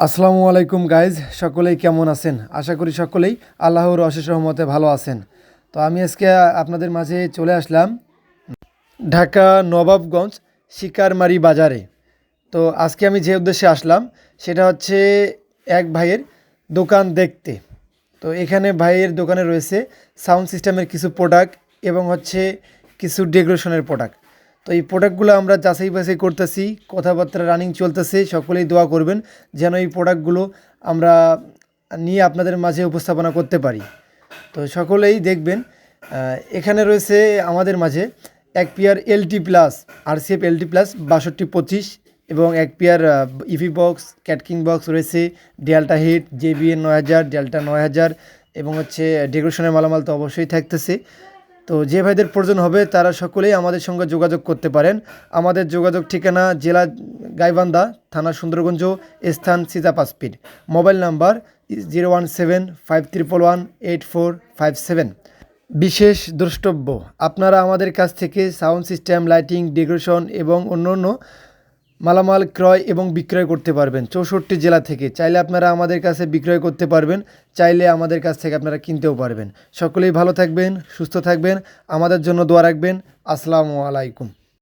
আসসালামু আলাইকুম গাইজ, সকলেই কেমন আছেন? আশা করি সকলেই আল্লাহর অশেষ রহমতে ভালো আছেন। তো আমি আজকে আপনাদের মাঝে চলে আসলাম ঢাকা নবাবগঞ্জ শিকারমারি বাজারে। তো আজকে আমি যে উদ্দেশ্যে আসলাম সেটা হচ্ছে এক ভাইয়ের দোকান দেখতে। তো এখানে ভাইয়ের দোকানে রয়েছে সাউন্ড সিস্টেমের কিছু প্রোডাক্ট এবং হচ্ছে কিছু ডেকোরেশনের প্রোডাক্ট। তো এই প্রোডাক্টগুলো আমরা যাচাই বাছাই করতেছি, কথাবার্তা রানিং চলতেছে। সকলেই দোয়া করবেন যেন এই প্রোডাক্টগুলো আমরা নিয়ে আপনাদের মাঝে উপস্থাপনা করতে পারি। তো সকলেই দেখবেন এখানে রয়েছে আমাদের মাঝে এক pair LT plus RCF LT plus 6225 এবং এক পেয়ার ইভি বক্স ক্যাটকিং বক্স রয়েছে, ডেল্টা হিট জেবিএন 9000, ডেল্টা 9000 এবং হচ্ছে ডেকোরেশনের মালামাল তো অবশ্যই থাকতেছে। তো যে ভাইদের প্রয়োজন হবে তারা সকলেই আমাদের সঙ্গে যোগাযোগ করতে পারেন। আমাদের যোগাযোগ ঠিকানা জেলা গাইবান্ধা, থানা সুন্দরগঞ্জ, স্থান সিতাপাসপিড, মোবাইল নাম্বার 01751118457। বিশেষ দ্রষ্টব্য, আপনারা আমাদের কাছ থেকে সাউন্ড সিস্টেম, লাইটিং, ডেকোরেশন এবং অন্য মালামাল ক্রয় এবং বিক্রয় করতে পারবেন 64 জেলা থেকে। চাইলে আপনারা আমাদের কাছে বিক্রয় করতে পারবেন, চাইলে আমাদের কাছ থেকে আপনারা কিনতেও পারবেন। সকলেই ভালো থাকবেন, সুস্থ থাকবেন, আমাদের জন্য দোয়া রাখবেন। আসসালামু আলাইকুম।